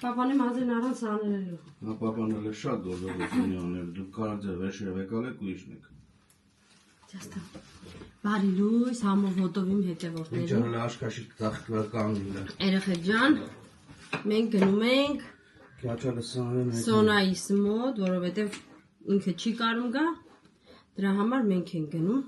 Papanı mazenaran sanırım. Ha papanı şad oldu düşünüyorum. Dükkanı veşe vekale kuyuşnik. Çasta. Bari Luis hamur ոտովիմ հետևորդներին։ Ինչը աշկաշիկ տախտվար կանգնիլ։ Երեխեքջան, մենք գնում ենք Քաչալը սանեն։ Սոնայիս մոտ, որովհետև ինքը չի կարում գա։ Դրա համար մենք ենք գնում։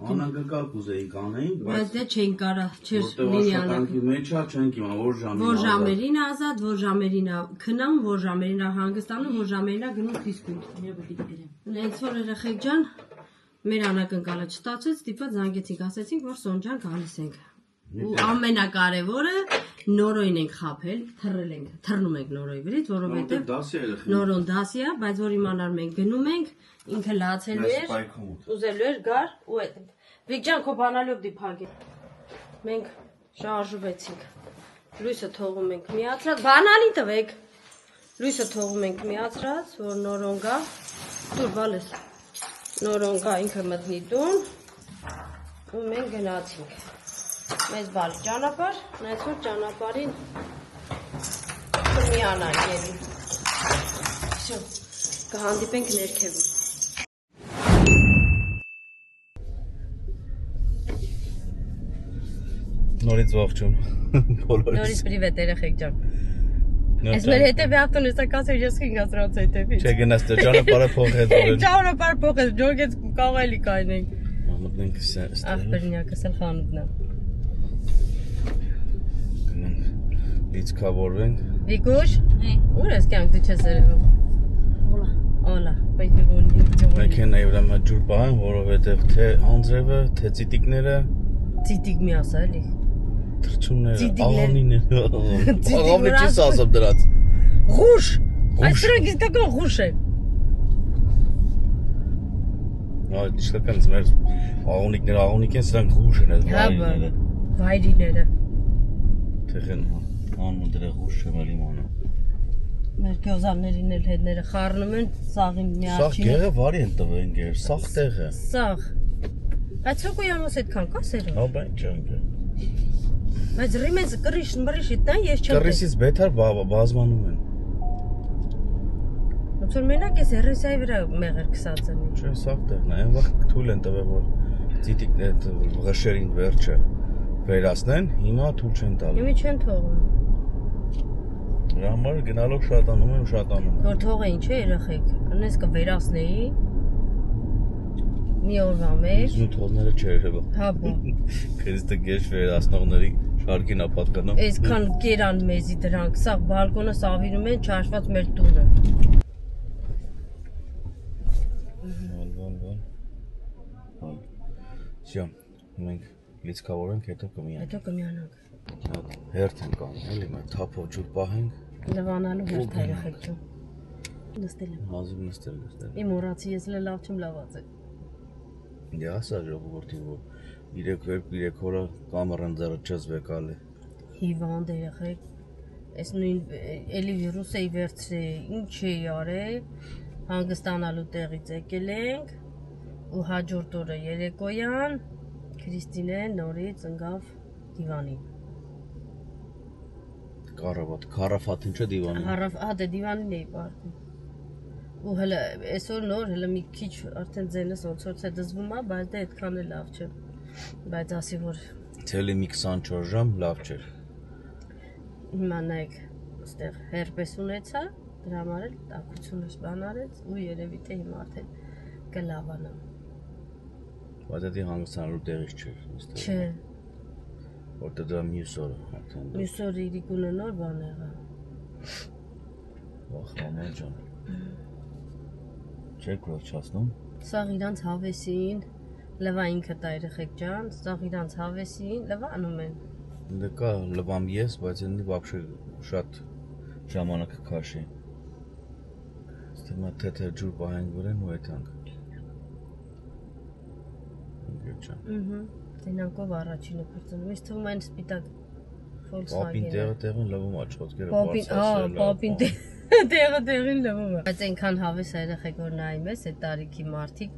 Անանգակալ կուզեի կանեին, բայց դե չեն կարա, չէր լինի մեջ է, չենք իմա որ ժամին։ Որ ժամերին ազատ, որ ժամերին քնամ, որ ժամերին հանգստանում, որ ժամերին գնում դիսկույտ։ Նենց որ երեխեքջան մեր անակնկալը չստացեց, դիպա զանգեցինք, ասեցինք, որ Սոնջան գալիս ենք։ Ու ամենակարևորը նորոյն ենք խաբել, թռնում ենք նորոյի վրից, որովհետև նորոն դասի է, բայց որ իմանար մենք գնում ենք, ինքը լացելու էր, ուզելու էր գար ու այդ։ Վիգջան, քո բանալով դիփագի։ Մենք շարժվեցինք։ Լույսը թողում ենք միացրած, բանալի տվեք։ Լույսը թողում ենք միացրած, որ նորոն գա։ Դուր բալես։ Նորոն գա ինքը մտնի տուն ու մենք գնացինք մեզ բալի ճանապարհ, նայած որ ճանապարհին կմիանանք էլի։ Всё, կհանդիպենք ներքևում։ Նորից ողջույն։ Նորից պրիվետ երեխեք ջան։ Ես մեր հետևի ավտոնեսա կասեր ես 5-ից հետևից։ Չէ գնաց դե ճանապարհը փոխեց դուրս։ Ճանապարհը փոխեց, ջոգեց կաղելի կայնենք։ Մտնենք Ախպերնյակս էլ խանութն է։ Գնանք լիցքավորվենք։ Վիկուշ, ուր ես կյանք դու չես երևում։ Օլա, բայց դու Մեքենայի վրա մա ջուր բան, որովհետև թե անձրևը, թե ծիտիկները Ծիտիկ մի ասա էլի։ Թրջունները, աղավնիները։ Աղավնի չես ասում դրանց։ Ղուշ։ Այս սրանք իսկական ղուշ են։ Այ իսկական մեր աղավնիկները են, սրանք ղուշ են, այս վայրիները։ Վայրիները։ Թեղեն անուն դրա ղուշ չեմ էլ իմանում։ Մեր գյուզաններին էլ հետները խառնում են սաղին միաչին։ Սաղ գեղը վարի են տվել գեր, սաղ տեղը։ Սաղ։ Բայց հոգոյանոս այդքան կա սերում։ Հա բան չանք։ Բայց ռիմենց կռիշն մռիշիտ նա ես չեմ։ Կռիսից բետար բազմանում են։ Ոնց որ մենակ ես RSI-ի վրա մեղր քսած եմ։ Չէ, սաղ տեղն է, այն վաղ թույլ են տվել որ ծիտիկն այդ ղշերին վերջը վերացնեն, հիմա թույլ չեն տալու։ Իմի չեն թողում։ Դրա համար գնալով շատանում են ու շատանում։ Որ թողեին, չէ, երեխեք։ Անես կվերացնեի։ Մի օրվա մեջ։ Զուտողները չէր հəbə։ Հա բա։ Քրիստը գեշ վերացնողների շարքին է պատկանում։ Այսքան կերան մեզի դրանք, սա բալկոնը սավիրում են չաշված մեր տունը։ Всё, մենք լիցքավորենք, հետո կմիանանք։ Հետո կմիանանք։ Հերթ ենք անում, էլի մենք թափով ջուր պահենք։ Լվանալու հերթ երեխեք ջան։ Նստել եմ։ Հազիվ նստել։ Իմ օրացի ես լավ չեմ լավացել։ Դե ասա ժողովրդին որ 3 օրը կամերան ձեռը վեկալ է։ Հիվանդ երեխեք։ Այս նույն էլի վիրուս էի վերցրել, ինչ էի արել, հանգստանալու տեղից եկել ենք ու հաջորդ օրը երեկոյան Քրիստինեն նորից ընկավ դիվանին։ Կարաֆաթին չէ դիվանին։ Հա դե դիվանին էի պարտում։ Ու հələ այսօր նոր հələ մի քիչ արդեն ձենս ոնց որ է դզվում է, բայց դե այդքան էլ լավ չէ։ Բայց ասի որ Ցելի մի 24 ժամ լավ չէր։ Հիմա նայեք, այստեղ հերպես ունեցա, դրա համար էլ տաքությունս բան արեց ու երևի թե հիմա արդեն կլավանա։ Բայց դա հանգստանալու տեղից չէր, այստեղ։ Չէ։ Որտեղ դա մյուս օրը արդեն։ Մյուս օրը իրիկունը նոր բան եղա։ Վախ մամա ջան։ Չեք վերջացնում։ Սաղ իրանց հավեսին, լվա ինքը տա երեխեք ջան, սաղ իրանց հավեսին, լվա անում են։ Դե կա լվամ ես, բայց ինձ вообще շատ ժամանակ քաշի։ Ստեմա թեթեր ջուր պահենք վրան ու այդանք։ Ինգեջան։ Տենանկով առաջինը փրծնում, ես թվում այն սպիտակ Volkswagen։ Պապին տեղն լվում աչքոտքերը Պապին տեղին լվում է։ Բայց այնքան հավես է երեխեք որ նայում ես այդ տարիքի մարդիկ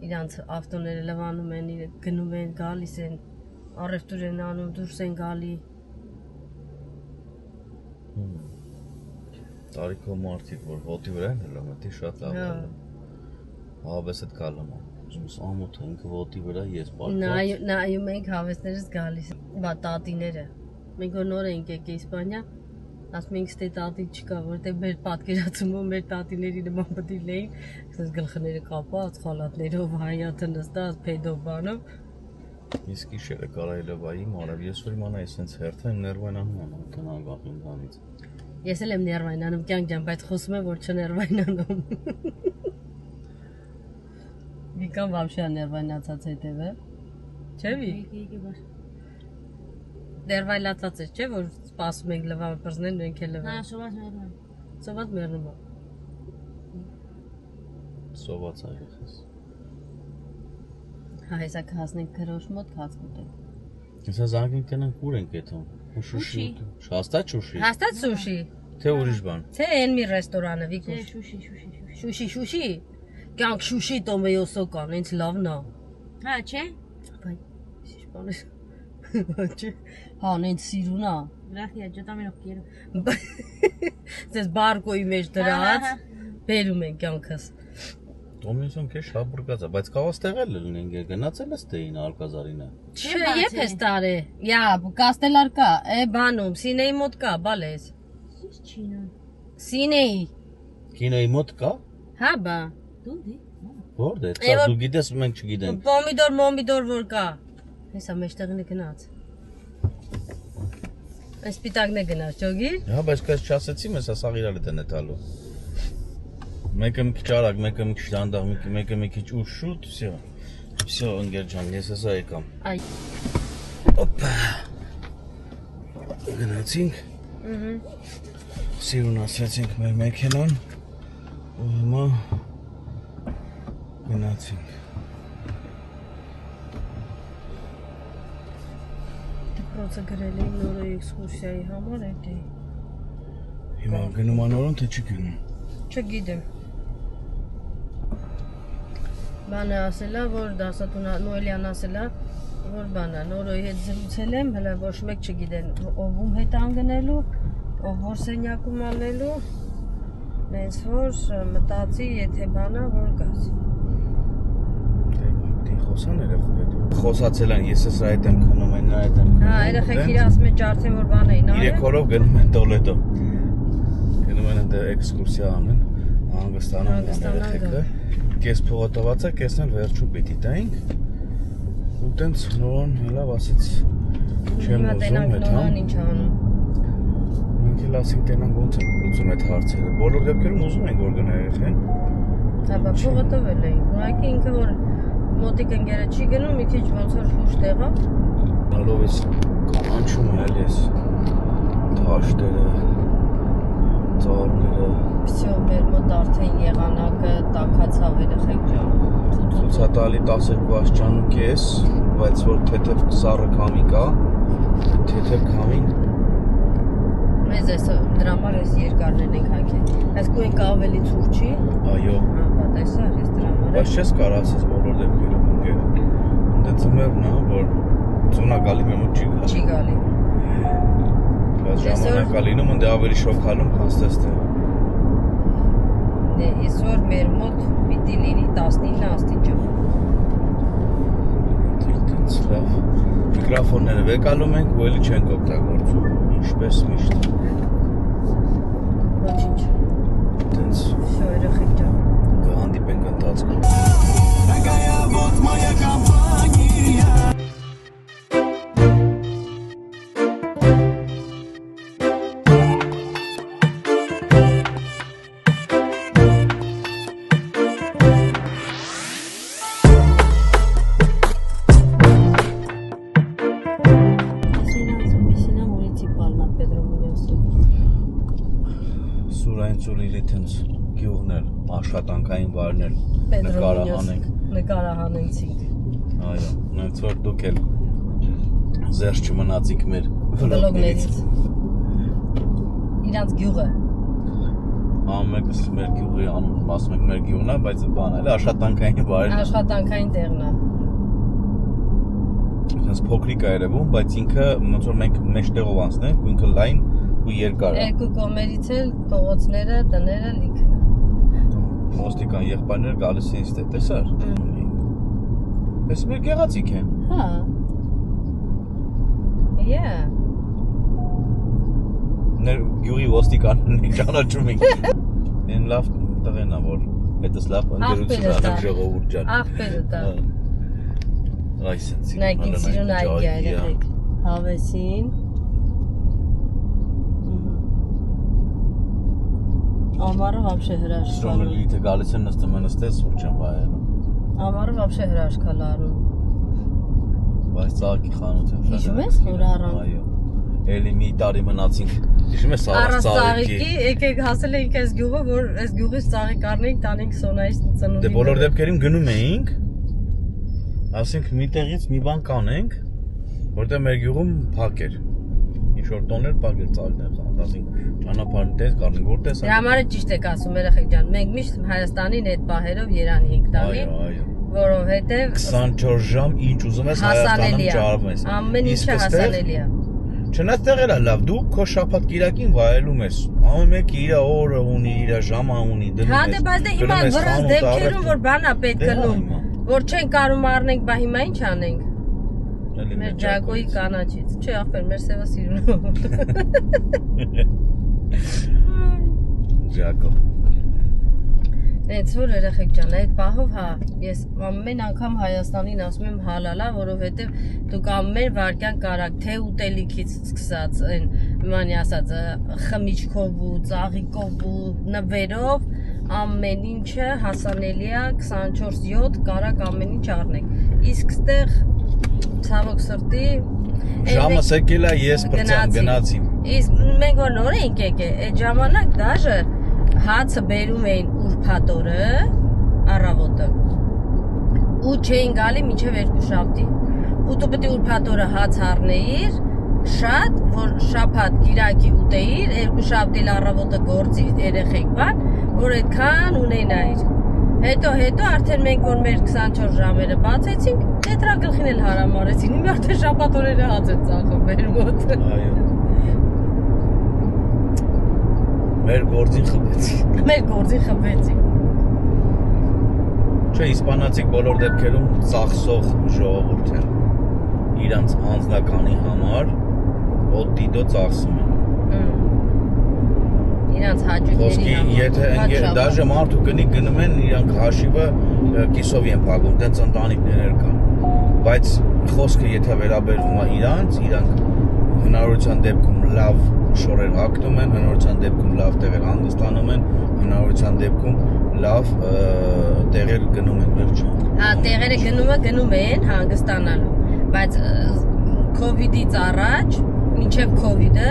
իրանց ավտոները լվանում են, գնում են, գալիս են, առևտուր են անում, դուրս են գալի։ Տարիքով մարդիկ, որ ոտի վրա են հելում, դա շատ լավ է։ Հավես էդ գալում է։ Ոնց ամոթ է ինքը ոտի վրա ես պարտված։ Նայում ենք հավեսներս գալիս։ Բա տատիները։ Մենք նոր ենք եկել Իսպանիա, ասում ենք ստե տատի չկա, որտեղ մեր պատկերացումով մեր տատիների նման պետք է լինեին, այսպես գլխները կապած, խալաթներով, հայաթը նստած, փեդով բանով։ Իսկ իշերը կարայլովայի մարավ, ես որ իմանայի սենց հերթը եմ ներվայնանում եմ, տնան գախ ինձանից։ Ես էլ եմ ներվայնանում կյանք ջան, բայց խոսում եմ, որ չներվայնանում։ Վիկան вообще ներվայնացած հետևը։ Չէ՞ վի։ Ներվայնացած է, չէ՞ որ սպասում ենք լվա բրզնեն, մենք էլ լվա։ Հա, սոված մեռնում։ Սոված այրեխես։ Հա, հեսա կհասնենք քրոջ մոտ կաց կուտենք։ Հեսա զանգենք տնանք ուր ենք եթում։ Շուշի։ Հաստատ շուշի։ Հաստատ սուշի։ Թե ուրիշ բան։ Թե այն մի ռեստորանը Վիկուշ։ Շուշի։ Կյանք շուշի տոմեյոսո կան, ինձ լավն է։ Հա, չէ։ Բայ, ինչ բան է։ Չէ։ Հա, ինձ սիրուն է։ Գրախիա, ջտամ եմ կերում։ Ձեզ բարկոյի մեջ դրած, բերում են կյանքս։ Տոմեսոն քեզ շաբուրգած է, բայց կարող ստեղել լինենք, գնացել ես դեին Ալկազարինը։ Չէ, երբ ես տարե։ Յա, Կաստելար կա, բանում, Սինեի մոտ կա, բալես։ Սինեի։ Կինոյի մոտ կա։ Հա, բա։ Որտե՞ղ է, դու գիտես, մենք չգիտենք։ Պոմիդոր որ կա։ Հեսա մեջտեղին է գնաց։ Այս սպիտակն է գնաց, ճոգիր։ Հա, բայց քեզ չասեցի, մեզ ասաղ իրար է տենետալու։ Մեկը մի քիչ արագ, մեկը մի քիչ դանդաղ, մեկը մի քիչ ուշ շուտ, всё, ընկեր ջան, ես հեսա եկամ։ Այ։ Օպա։ Գնացինք։ Սիրուն ասացինք մեր մեքենան։ Ու հիմա գնացինք։ Դպրոցը գրել էի նոր էքսկուրսիայի համար էդի։ Հիմա գնում անորոն թե չի գնում։ Չգիտեմ։ Բանը ասելա, որ դասատուն Նոելյան ասելա, որ բանը նորոյի հետ զրուցել եմ, հələ ոչ մեկ չգիտեն ով ում հետ անգնելու, ով որ սենյակում ալնելու, նենց որ մտածի, եթե բանա, որ գաս։ Դե խոսան երեխու հետ։ Խոսացել են, ես էս այդ եմ քնում, այն այդ եմ քնում։ Հա, երեխեք իր ասում են ջարդեն որ բան էին արել։ 3 օրով գնում են տոլետո։ Գնում են այնտեղ էքսկուրսիա անեն, հանգստանում երեխեքը։ Կես փողոտված է, կեսն էլ վերջում պիտի տայինք։ Ու տենց նորոն լավ ասեց չեմ ուզում հետ, հա։ Ինչ անում։ Մենք էլ ասենք տենանք ոնց ենք լուծում այդ հարցերը։ Բոլոր դեպքերում ուզում ենք որ գնա երեխեն։ Հա, բա փողոտով էլ էին։ Ուղղակի ինքը որ մոտիկ ընկերը չի գնում, մի քիչ ոնց որ խուշ տեղավ։ Գալով էս կանաչում է էլի էս դաշտերը, ծառները։ Всё, մեր մոտ արդեն եղանակը տաքացավ երեխեք ջան։ Ցուցատալի 12 աստիճան ու կես, բայց որ թեթև սառը քամի կա, թեթև քամին։ Մեզ էս դրա համար էս երկարներն ենք հագել։ Այս կու ենք ավելի ցուրտ չի։ Այո։ Հա, բա տեսա, ես դրա համար։ Բայց չես կարող ասես բոլոր դեպքերում ընկեր։ Դե ծմերն է, որ ծունա գալի մեր մոտ չի գալի։ Չի գալի։ Բայց ժամանակա լինում ընդ ավելի շոքալում քան ստեստը։ Դե այսօր մեր մոտ պիտի լինի 19 աստիճան։ Դից լավ։ Միկրոֆոնները վեկալում ենք ու էլի չենք օգտագործում, ինչպես միշտ։ Ոչինչ։ Դից Всё, երեխեք ջան։ կհանդիպենք ընթացքում։ Такая вот моя компания. Աշխատանքային վարներ նկարահանեցինք։ Այո, նույնց որ դուք էլ զերծ չմնացիք մեր վլոգներից։ Իրանց գյուղը։ Ամենքս մեր գյուղի անուն ասում ենք մեր գյուղն է, բայց բան էլ աշխատանքային վարներ։ Աշխատանքային տեղն է։ Այսպես փոքրիկ է երևում, բայց ինքը ոնց որ մենք մեջտեղով անցնենք, ու ինքը լայն ու երկար է։ Երկու կողմերից էլ փողոցները, տները լիքն է։ Ոստիկան եղբայրները գալիս են ստե, տեսար։ Էս մեր գեղացիկ են։ Հա։ Yeah։ Ներ գյուղի ոստիկանն են ճանաչում ենք։ Են լավ տղեն ա որ հետս լավ ընկերություն անում ժողովուրդ ջան։ Աղբերը դա։ Այսինքն Նայքին սիրուն այգի երեք։ Հավեսին։ Ամառը вообще հրաշք։ Սրոնելի թե գալիս են նստում են ստե սուրճ են վայելում։ Ամառը вообще հրաշք է լարում։ Բայց ծաղկի խանութ եմ շատ։ Հիշում ես որ առան։ Այո։ Էլի մի տարի մնացինք։ Հիշում ես ծաղիկի, եկեք հասել էինք այս գյուղը, որ այս գյուղից ծաղիկ առնեինք, տանենք Սոնայից ծնունդին։ Դե բոլոր դեպքերում գնում էինք։ Ասենք մի տեղից մի բան կանենք, որտեղ մեր գյուղում փակ էր։ Ինչ որ տոներ փակ էր ծաղիկներ խանութ, ասենք ճանապարհին տես կառնենք, որտեղ է։ Դրա համար ճիշտ եք ասում երեխեք ջան, մենք միշտ Հայաստանին այդ պահերով Երանի ենք տանի, որովհետև 24 ժամ ինչ ուզում ես Հայաստանում ճարվում ես։ Ամեն ինչը հասանելի է։ Չնայած տեղել է լավ, դու քո շաբաթ կիրակին վայելում ես։ Ամեն մեկը իր օրը ունի, իր ժամը ունի, դնում ես։ Հա դե բայց դե հիմա վրաս դեպքերում որ բան է պետք գնում, որ չեն կարում առնենք, բա հիմա ինչ անենք։ Մեր Ջակոյի կանաչից։ Չէ, ախպեր, մեր սևը սիրուն։ Ջակո։ Էդ որ երեխեք ջան, այդ պահով հա, ես ամեն անգամ Հայաստանին ասում եմ հալալա, որովհետև դուք ամեն վարքյան կարաք թե ուտելիքից սկսած այն մանի ասած խմիչքով ու ծաղիկով ու նվերով ամեն ինչը հասանելի է 24/7 կարաք ամեն ինչ առնեք։ Իսկ ստեղ ցավոք սրտի ժամը սեկել է ես գնացի։ Իսկ մենք որ նոր ենք եկել, այդ ժամանակ դաժե հացը բերում էին ուրբաթօրը առավոտը ու չէին գալի մինչև երկուշաբթի ու դու պետք է ուրբաթօրը հաց առնեիր շատ որ շաբաթ կիրակի ուտեիր երկուշաբթի առավոտը գործի երեխեք բան որ այդքան ունենայիր հետո արդեն մենք որ մեր 24 ժամերը բացեցինք տետրագլխին էլ հարամարեցին իմի արդեն շաբաթօրերը հաց է ծախում մեր մոտ այո Մեր գործին խփեցի։ Չէ, իսպանացիք բոլոր դեպքերում ծախսող ժողովուրդ են։ Իրանց անձնականի համար օտիդո ծախսում են։ Իրանց հաճույքների համար։ Եթե դաժե մարդու գնում են, իրանք հաշիվը կիսով են փակում, տենց ընտանիքներ կան։ Բայց խոսքը եթե վերաբերվում է իրանք հնարավորության դեպքում լավ շորեր հագնում են, հնարավորության դեպքում լավ տեղեր հանգստանում են, հնարավորության դեպքում լավ տեղեր գնում են, վերջում։ Հա, տեղերը գնում են հանգստանալու, բայց COVID-ից առաջ, մինչև COVID-ը,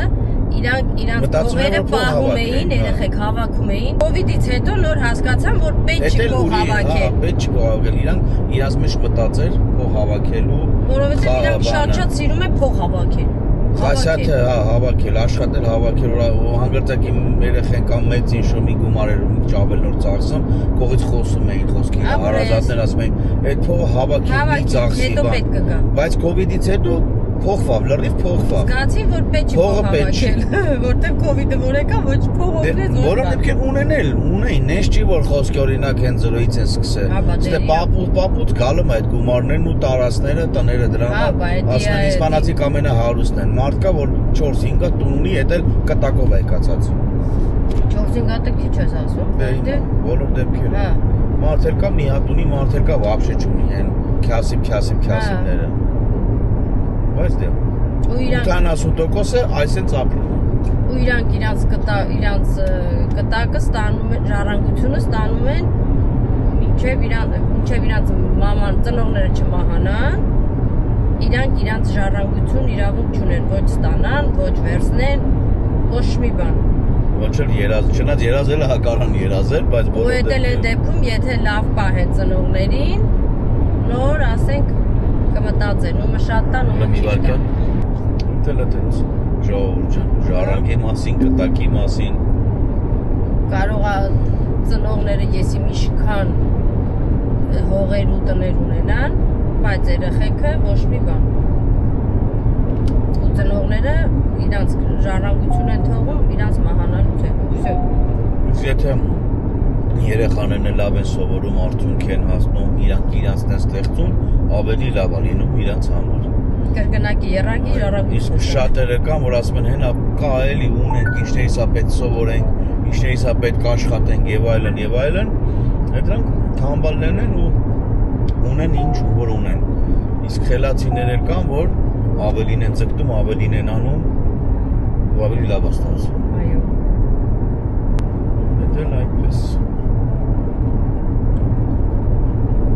իրանք փողերը պահում էին, երեխեք հավաքում էին։ COVID-ից հետո նոր հասկացան, որ պետք չի փող հավաքել։ Պետք չի փող հավաքել, իրանց մեջ մտածեր փող հավաքելու։ Որովհետև իրանք շատ սիրում են փող հավաքել։ Հասյաթը հավաքել, աշխատել հավաքել, հանգրծակի երեխեն կամ մեծ ինչ-որ մի գումարեր ու մի ճավել նոր ծախսում, կողից խոսում էին խոսքի, հարազատներ ասում էին, այդ փողը հավաքել, ծախսի բան։ Բայց COVID-ից հետո փոխվավ, լրիվ փոխվավ։ Զգացին, որ պետք չի փող հավաքել, որտեղ COVID-ը որ եկա, ոչ փող օգնեց, ոչ։ Որոնք դեպքեր ունեին, նես չի որ խոսքի օրինակ հենց 0-ից են սկսել։ Ստե պապուտ գալում այդ գումարներն ու տարածները, տները դրա համար ասում են իսպանացիք ամենահարուստն են։ Մարդ կա որ 4-5 հատ տուն ունի, էդ էլ կտակով է կացած։ 4-5 հատը քիչ ես ասում։ Դե բոլոր դեպքերը։ Մարդ էլ կա մի հատ ունի, մարդ էլ կա вообще չունի, են քյասիպները։ Բայց դե 80%-ը այսպես ապրում են։ Ու իրանք իրանց կտակը ստանում են, ժառանգությունը ստանում են մինչև իրանց մաման ծնողները չմահանան, իրանք իրանց ժառանգություն իրավունք չունեն, ոչ ստանան, ոչ վերցնեն, ոչ մի բան։ Ոչ էլ չնայած երազելը հակարան երազել, բայց բոլոր դեպքում եթե լավ պահեն ծնողներին, նոր ասենք կմտածեն, ու շատ տան ու մի վարկան։ Ուտել է տենց ժողովուրդ ջան, ժառանգի մասին, կտակի մասին։ Կարող է ծնողները եսի միշքան հողեր ու տներ ունենան, բայց երեխեքը ոչ մի բան։ Ու ծնողները իրանց ժառանգություն են թողում, իրանց մահանալուց հետո, всё։ Եթե երեխաներն լավ են սովորում, արդյունք են հասնում, իրանք իրանցն են ստեղծում, ավելի լավ է լինում իրանց համար։ Կրկնակի երակի ժառանգություն։ Իսկ շատերը կան, որ ասում են, հենա կա էլի ունենք, ինչներիս է պետք սովորենք, ինչներիս է պետք աշխատենք եւ այլն եւ այլն, դրանք թամբալներն են ու ունեն ինչ որ ունեն։ Իսկ խելացիներ էլ կան, որ ավելին են ձգտում, ավելին են անում ու ավելի լավ է ստացվում։ Այո։ Դա այդպես։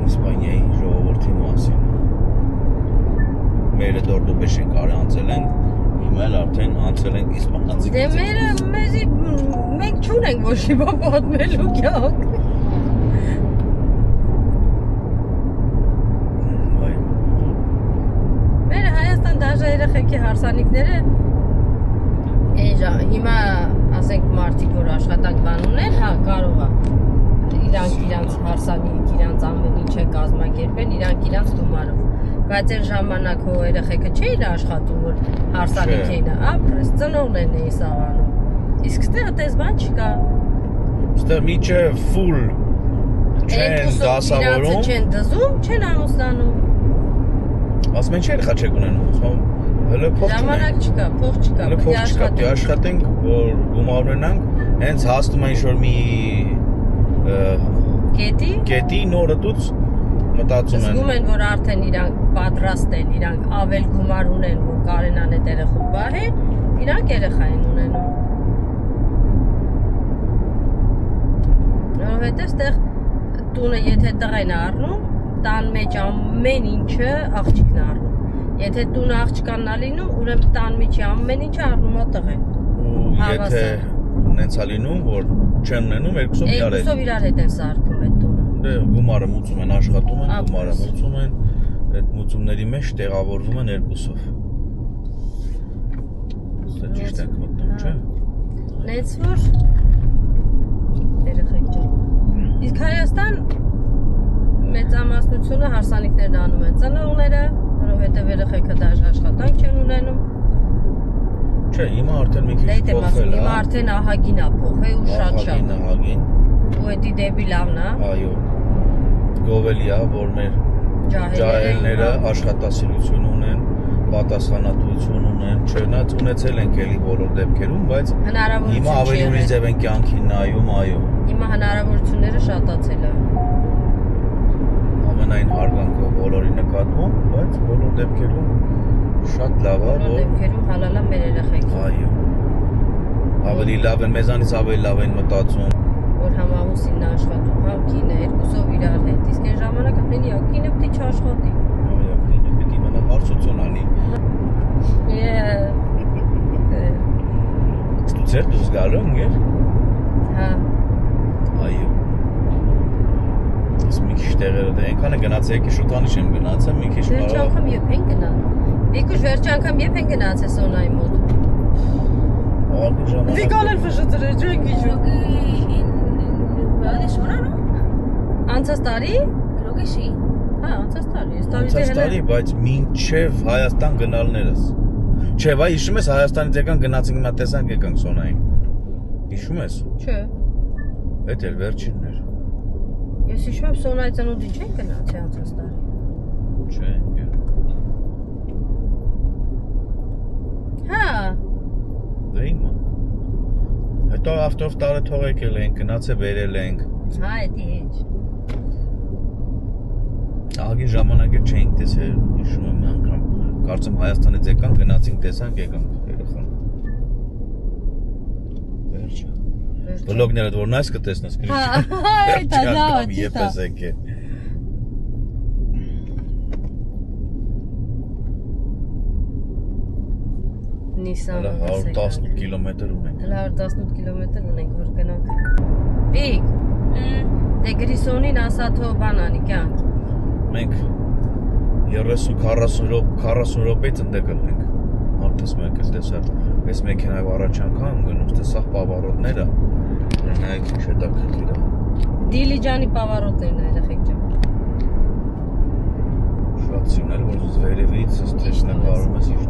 Իսպանիայի ժողովրդի մասին։ Մերը դորդոբեշ ենք անցել են, հիմա էլ արդեն անցել ենք իսպանացի։ Դե մեզի մենք չունենք ոչ մի բան պատմելու կյանք։ Մեր Հայաստան դաժե երեխեքի հարսանիքները հիմա ասենք մարդիկ որ աշխատանք բան ունեն, հա կարող է իրանք հարսանիք, իրանք ամեն ինչը կազմակերպեն, իրանք դումարով։ Բայց այն ժամանակ հո երեխեքը չէին աշխատում որ հարսանիք էին, ապրես, ծնողներն էին սավանում։ Իսկ ստեղ այդպես բան չկա։ Ստեղ միջը full չեն դասավորում, չեն դզում, չեն ամուսնանում։ ասում են չէ երեխա չեք ունենում, ասում հələ փող ժամանակ չկա, փող չկա, հələ փող չկա, դե աշխատենք, որ գումար ունենանք, հենց հասնում են ինչ-որ մի կետի նորը դուց մտածում են։ Զգում են, որ արդեն իրանք պատրաստ են, իրանք ավել գումար ունեն, որ կարենան այդ երեխուն պահեն, իրանք երեխա են ունենում։ Որովհետև ստեղ տունը եթե տղ են առնում, տան մեջ ամեն ինչը աղջիկն է առնում։ Եթե տունը աղջկանն է լինում, ուրեմն տան միջի ամեն ինչը առնում է տղեն։ Ու եթե նենց է լինում, որ չեն ունենում, երկուսով իրար հետ են սարքում այդ տունը։ Դե գումարը մուծում են, աշխատում են, գումարը մուծում են, այդ մուծումների մեջ տեղավորվում են երկուսով։ Դա ճիշտ ենք մտնում, չէ՞։ Նենց որ երեխեք ջան։ Իսկ Հայաստան մեծամասնությունը հարսանիքներն անում են ծնողները, որովհետև երեխեքը դաժ աշխատանք չեն ունենում։ Չէ, հիմա արդեն մի քիչ փոխվել է։ Հիմա արդեն ահագին է փոխել ու շատ։ Ահագին։ Ու էդի դեպի լավն է։ Այո։ Գովելի է, որ մեր ջահելները աշխատասիրություն ունեն, պատասխանատվություն ունեն, չնայած ունեցել ենք էլի բոլոր դեպքերում, բայց հիմա ավելի ուրիշ ձև են կյանքին նայում, այո։ Հիմա հնարավորությունները շատացել է։ Ամենայն հարգանքով բոլորի նկատմամբ, բայց բոլոր դեպքերում շատ լավ է, որ բոլոր դեպքերում հալալ է մեր երեխեքը։ Այո։ Ավելի լավ են, մեզանից ավելի լավ են մտածում։ Որ համ ամուսինն է աշխատում, համ կինը, երկուսով իրար հետ։ Իսկ այն ժամանակը մենի կինը պետք է չաշխատի։ Այո, կինը պետք է մնա հարցություն անի։ Ստուծեր դուս գալու ընկեր։ Հա։ Այո։ Իսկ մի քիչ տեղերը դե այնքան է գնացել, եկի շուտանիշ եմ գնացել, մի քիչ Վերջ անգամ եփ են գնա։ Եկուշ վերջ անգամ եփ են գնացել Սոնայի մոտ։ Ահա ժամանակ։ Դիկալ էլ ֆշծրե ջոն գիջու։ Անցած տարի։ Creo que sí. Հա, անցած տարի։ Անցած տարի, բայց մինչև Հայաստան գնալներս։ Չէ, վայ, հիշում ես Հայաստանից եկան գնացինք հիմա տեսանք եկանք Սոնային։ Հիշում ես։ Չէ։ Այդ էլ վերջինն էր։ Ես հիշում եմ Սոնայի ծնունդի չեն գնացի անցած տարի։ Չէ, ընկեր։ Հա։ Դե հիմա։ Հետո ավտով տարը թող եկել ենք, գնացել բերել ենք։ Հա, էդի հետ։ Ահագին ժամանակ էլ չէինք տեսել, հիշում եմ անգամ, կարծեմ Հայաստանից եկանք, գնացինք տեսանք, եկանք երեխան։ Վերջը։ Վլոգներդ որ նայս կտեսնես գրիչ։ Հա, դա լավ է։ Եպես եկե։ Նիսանը 118 կիլոմետր ունենք։ 118 կիլոմետր ունենք, որ գնանք։ Վիկ, դե գրիսոնին ասա թող բան անի կյանք։ Մենք 30-40 րոպեից ընդ գնանք։ Արդես մեկ էլ տեսա, այս մեքենայով առաջ անգամ գնում, տեսա պավարոտները։ Նայեք ինչ է դա քրտիրա։ Դիլիջանի պավարոտներն է երեխեք ջան։ Շատ սիմն էլ որ վերևից տեսնեմ բարում ես ինչ։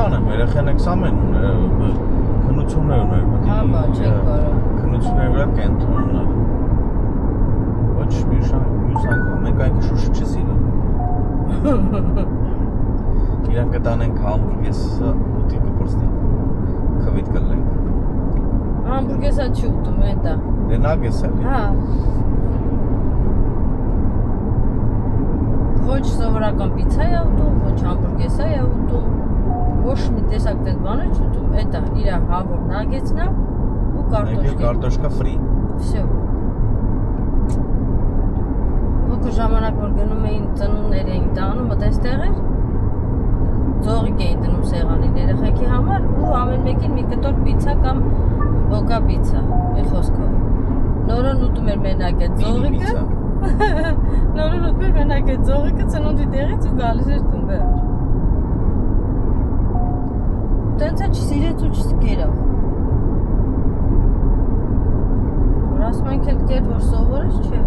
երեխան եմ, երեխան եք ամեն քնություններ ուներ, Հա, բա, չեք կարող։ քնությունների վրա կենտրոնն ոչ մյուս անգամ, մենք այն Շուշի չի սիրում։ Իրանք կտանենք համբուրգեսը ուտի կպրստի, խվիտ կլենք։ Համբուրգեսա չի ուտում, էտա։ Դե նագես էլի։ Հա։ Ոչ սովորական պիցա է ուտում, ոչ համբուրգեսա է ուտում, ոչ մի տեսակ դες բաներ չուտում, էտա իր հավոր նագեցնա ու կարտոշկա։ Կարտոշկա ֆրի։ Всё։ Փոքր ժամանակ որ գնում էին ծնունդներ էին տանում, այդտեղ էր։ Ձողիկ էին դնում սեղանին երեխեքի համար ու ամեն մեկին մի կտոր պիցա կամ բոկա պիցա, մի խոսքով։ Նորոն ուտում էր մենակ այդ ձողիկը։ Նորոն ուտում էր մենակ այդ ձողիկը ծնունդի տեղից ու գալիս էր տուն վերջ։ Տենց է չսիրեց ու չսկերավ։ Որ ասում ենք էլ դեր որ սովորես չէ։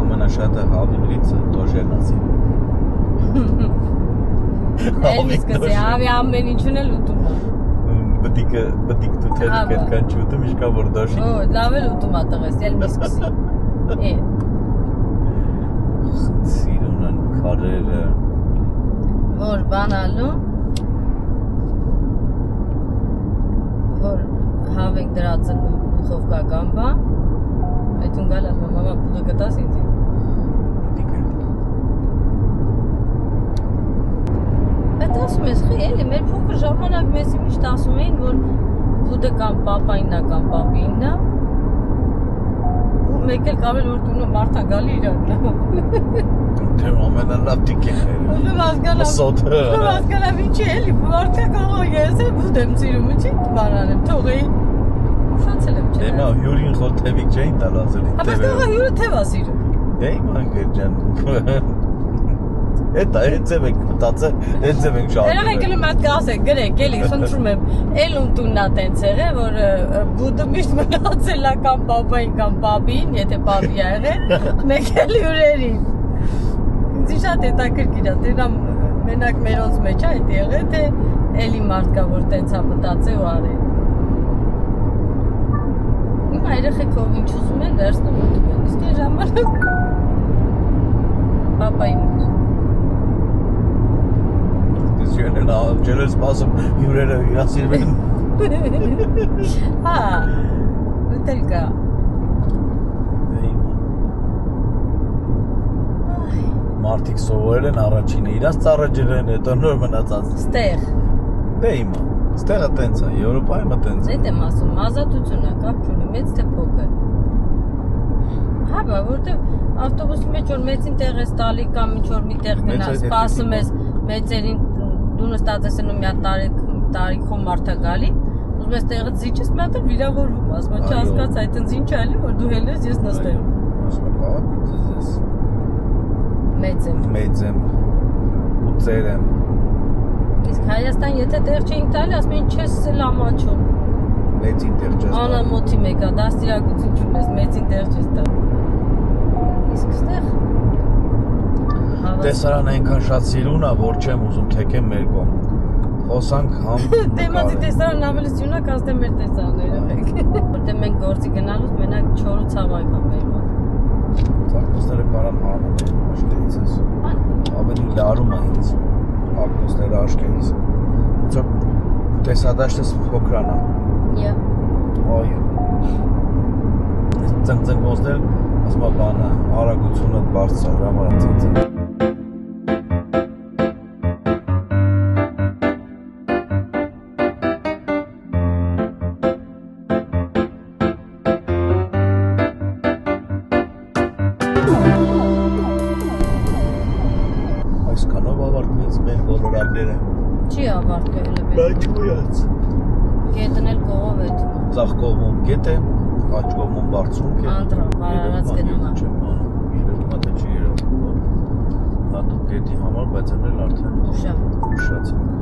Ամենաշատը հավիվրիցը դոժենացի։ Էլի սկսի, հավի ամեն ինչուն էլ ուտում է։ Բտիկ դութերը կետքան չուտում, իշկա որ դոշի։ Օ, լավ էլ ուտում է տղես, էլ մի սկսի։ Է։ Սիրուն են քարերը։ Որ բանալու որ հավենք դրածելու դուխովկական բան այդ ունգալ ասում եմ մամա բուդը կտաս ինձի այդ ասում ես խի էլի մեր փոքր ժամանակ մեզի միշտ ասում էին որ բուդը կամ պապայիննա կամ պապիննա ու մեկ էլ կարել որ տունը մարդա գալի իրանն Դե ամենալավ տիկեներ։ Ուզում հասկանամ ինչի էլի, մարդը կարող ես էլ բուդ եմ սիրում, ինչի բանան եմ, թողեի, ուշացել եմ չեն։ Դե մա հյուրին խոտ թևիկ չէին տալազելի Ապēc տողը հյուրը թևա սիրում։ Դե իմ անգեր ջան։ Էտա, այդ ձև ենք մտածել, այդ ձև ենք շարունակել։ Երեք էլ մատ կասեք, գրեք, էլի, խնդրում եմ, էլ ունտուննա տենց եղե, որ բուդը միշտ մնացել է կամ պապային կամ պապին, եթե պապի ա եղել, մեկ էլ հյուրերին։ Ինձի շատ հետաքրքիր է, դեռ մենակ մերոնց մեջ է այդ եղել, թե էլի մարդ կա, որ տենց է մտածել ու արել։ Հիմա երեխեքով ինչ ուզում են, վերցնում ուտում են, իսկ այն ժամանակ պապային էր։ Դեսյանը ջել ես սպասում հյուրերը հյուրասիրվեն։ Հա, ուտել կա։ Մարդիկ սովորել են առաջինը, իրաց ծառը ջրել են, հետո նոր մնացած։ Ստեղ։ Դե հիմա, ստեղը տենց է, Եվրոպայում է տենց է։ Այդ եմ ասում, ազատություն է, կապ չունի, մեծ թե փոքր։ Հա, բա, որտեվ ավտոբուսի մեջ որ մեծին տեղ ես տալի կամ ինչ որ մի տեղ գնաս, սպասում ես մեծերին դունը ստացես են ու մի հատ տարիքով մարդա գալի, ուզում ես տեղը զիջես մի հատ վիրավորվում, ասում եմ, չհասկաց այդ ինձ ինչ այլի, որ դու հել ես, ես նստեմ։ Ասում եմ, բա, ես Մեծ եմ։ մեծ եմ, ու ծեր եմ։ Իսկ Հայաստան եթե տեղ չէինք տալի, ասում էին չես սել ամաչում։ Մեծին տեղ չես տալի։ Անամոթի մեկա, դաստիարակություն չունես, մեծին տեղ չես տալի։ Իսկ ստեղ Տեսարան այնքան շատ սիրուն է, որ չեմ ուզում թեքեմ մեր կողմ։ Խոսանք համ Դեմացի տեսարանն ավելի սիրուն է, կազդե մեր տեսարանները մեկ։ Որտեղ մենք գործի գնալուց մենակ 4 ցավայք ա մեր մոտ։ Ակնոցները կարան հանում են աշկերից ես։ Ավելի լարում է ինձ ակնոցները աշկերից։ Ոնց տեսադաշտս փոքրանա։ Եա։ Այո։ Ծնծնկոցներ ասում եմ բանը, արագությունը բարձր, համար է ծնծն։ Այսքանով ավարտվեց մեր բոլորակները։ Չի ավարտվել էլ։ Բայց չույած։ Գետն էլ կողով է դու։ Ձախ կողմում գետ է, աջ կողմում բարձունք է։ Անդրան, հարարած գնում է։ Երևում է թե չի երևում։ Հատուկ գետի համար, բայց այն էլ արդեն ուշացանք։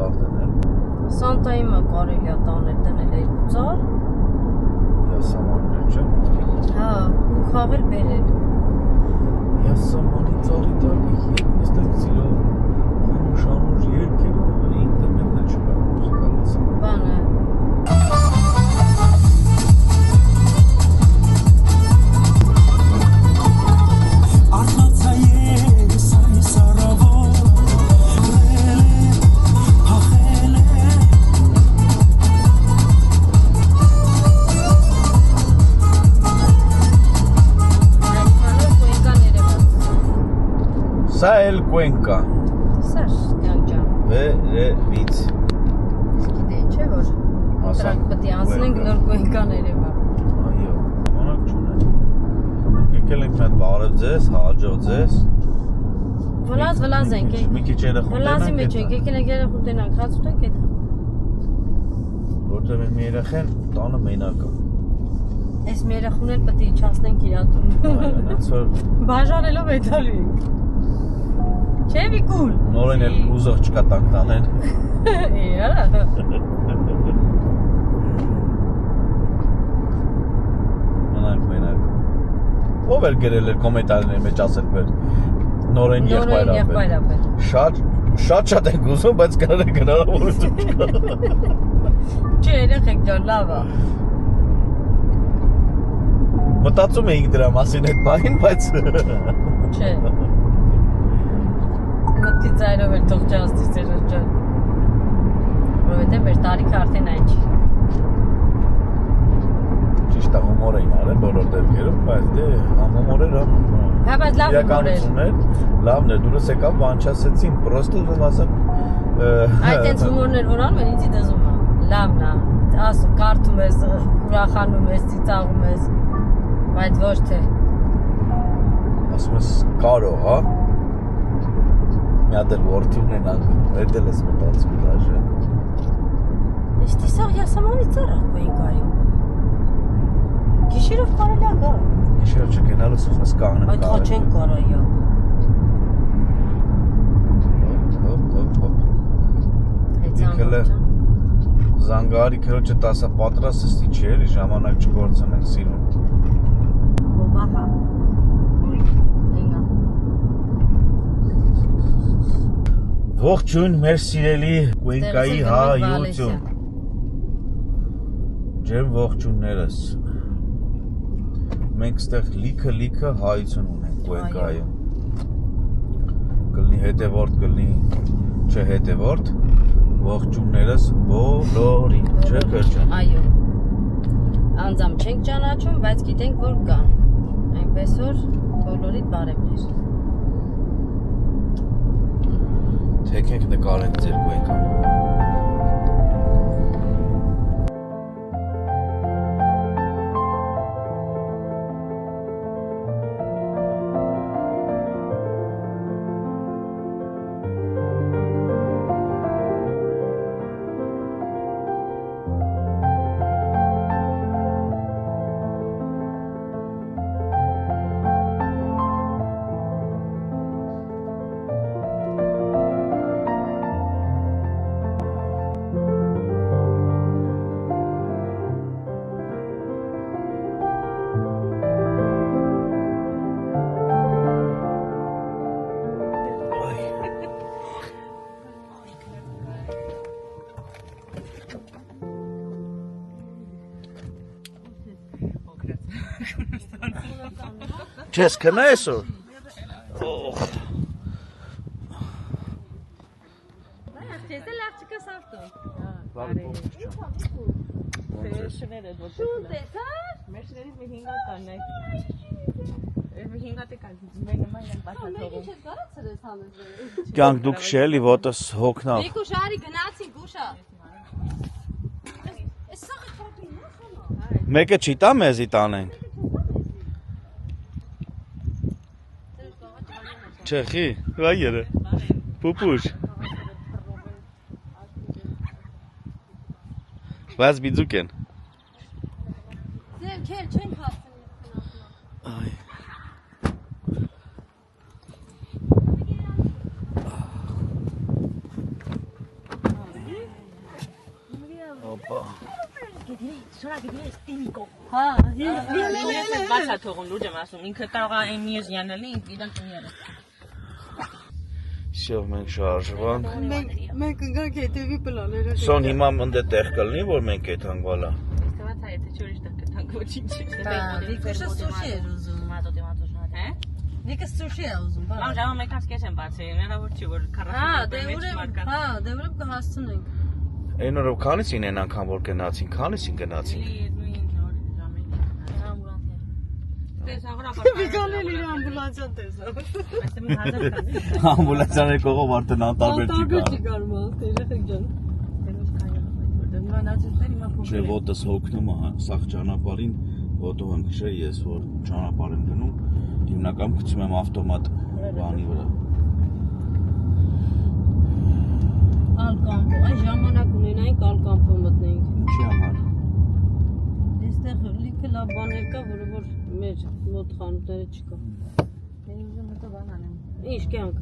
լավ դնել։ Սանտայիմը կարելի է տանել դնել 2 ծառ։ Յասամաններ չէ։ Հա, ու խաղել բերել։ Յասամանի ծառի տակը ետ նստել սիրով անուշ երկերով ինտերնետը չկա մուզիկա լսել։ Բանը։ Արթնացա ես այս առավոտ ռել է, հախել է Սա էլ Կուենկա, Սար ջան։ վերևից։ Գիտե, չէ՞ որ դրանք պետք է անցնենք նոր Կուենկան երևա։ Այո, ժամանակ չունեն։ Մենք եկել ենք այդ բարև ձեզ, հաջող ձեզ։ Վլազ ենք։ Մի քիչ երախուն Վլազի մեջ ենք, եկել ենք երախուն տենանք, հացուտենք էդ։ Որտեղ են մի երախեն, տանը մենակ է։ Այս մի երախուն էլ պետք է իջացնենք իրա տուն։ Այնց որ Բաժանելով էդալու ենք։ Չէ՞ Վիկուլ։ նորեն էլ ուզող չկա տանք տանեն։ Իա։ Մենակ։ Ով էր գրել էր կոմենտարների մեջ ասել բեր նորեն եղբայրապետ։ Շատ ենք ուզում, բայց գնալը հնարավորություն չկա։ Չէ, երեխեք ջան, լավ է։ Մտածում էինք դրա մասին այդ բանին, բայց Չէ։ Մտքի ծայրով էլ թող չանցնի Սերժ ջան։ Որովհետև մեր տարիքը արդեն այն չի։ ճիշտ է հումոր էին արել բոլոր դեպքերում, բայց դե համ հումոր էր, Հա, բայց լավ հումոր էր։ Լավն էր, դուրս եկավ բան չասեցին, պրոստը ուզում ասեմ Այդ տենց հումորներ որ անում են, ինձի դզում է։ Լավն է։ Ասում կարդում ես, ուրախանում ես, ծիծաղում ես, բայց ոչ թե։ ասում ես կարող, հա։ Մի հատ էլ որդի ունենանք, այդ էլ ես մտածում դաժե։ Ես տեսավ յասամանի ծառ Կուենկայում։ Գիշերով կարելի է գա։ Իշեր չգնալուց ուզում ես կանգնեմ Այդ հա չեն կարա յա։ Հոп։ Եկել է Զանգարի քրոջը տասա պատրաստ էստի չի էլի, ժամանակ չգործնենք սիրուն։ Բաբա։ Ինգա։ Ողջույն մեր սիրելի Կուենկայի հայություն։ Ջեմ ողջուններս։ Մենք ստեղ լիքը հայություն ունենք Կուենկայում։ Կլինի հետևորդ, կլինի չէ հետևորդ, ողջուններս բոլորին, չէ կրջան։ Այո։ Անձամ չենք ճանաչում, բայց գիտենք որ կան։ Այնպես որ բոլորիդ բարևներ։ Թեքենք նկարենք ձեր Կուենկան։ Չես քնա այսօր։ Ես էլ լավ չկաս ավտո։ Շունտ է, հա։ Մերսերից մի 5 կանենք։ Մի 5 տեկան, մեր նման են պատասխանում։ Չես կարած սրես հանես։ Կյանք դուք շելի ոտս հոգնավ։ Վիկու շարի գնացի գուշա։ Էս սաղը քրոպի նախանա։ Մեկը չի տա մեզի տանենք։ Չեխի, վայերը։ Պուպուշ։ Բայց բիձուկ են։ Ձեր քեր չեն հասցնի։ Այ։ Օպա։ Հա, Բաց է թողում լուրջ եմ ասում, ինքը կարող է այն մյուս յանելի, իրանք միանը։ Всё, մենք շարժվանք։ Մենք ընկանք հետևի պլաները։ Սոն հիմա ընդ տեղ կլինի, որ մենք այդ հանգվալա։ Ստված է, եթե չորիշ տակ կտանք ոչինչ։ Վիկը սուշի էր ուզում։ Հա։ Վիկը սուշի է ուզում, բա։ Ամ ժամը մեկած կես եմ բացել, հնարավոր չի որ 40 Հա, րոպե մեջ մարկա։ դե ուրեմն կհասցնենք։ Այն օրը քանիսին են անգամ որ գնացին, քանիսին գնացին։ Վիգանել իր ամբուլանսիան տեսավ։ Ամբուլանսիան կողով արդեն անտարբեր չի Տարբեր գա։ չի կարում երեխեք ջան։ Չէ, ոտս հոգնում է, սաղ ճանապարհին ոտով եմ քշել ես, որ ճանապարհ եմ գնում, հիմնական գցում եմ ավտոմատ բանի վրա։ Ալկամպո, այն ժամանակ ունենայինք ալկամպո մտնեինք։ Ինչի համար։ Այստեղ լիքը լավ բաներ կա, որը որ մեր մոտ խանութները չկա։ Ինչ կյանք։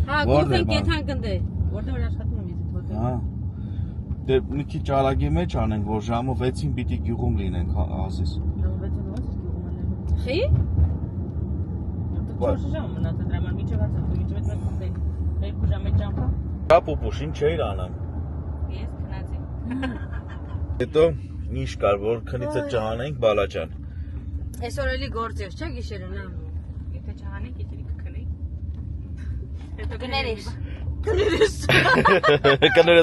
Հա, Որտե՞ղ գոֆեն բան։ կեթան կնդե։ Որտեղ որ աշխատում եմ իզիտ որտեղ։ Հա։ Դե մի քիչ արագի մեջ անենք, որ ժամը 6-ին պիտի գյուղում լինենք, Ազիզ։ Խի։ Չորս ժամ մնաց դրա համար միջև մենք երկու ժամ մեջ ճամփա։ Հա պուպուշ, ինչ էիր անում։ Ես քնացի։ Հետո ինչ կար, որ քնիցը ճանենք բալաջան։ Այսօր էլի գործ էր, չէ՞ գիշերն է։ Եթե չհանեք, եթե կքնեի։ Հետո Կներես։ Կներես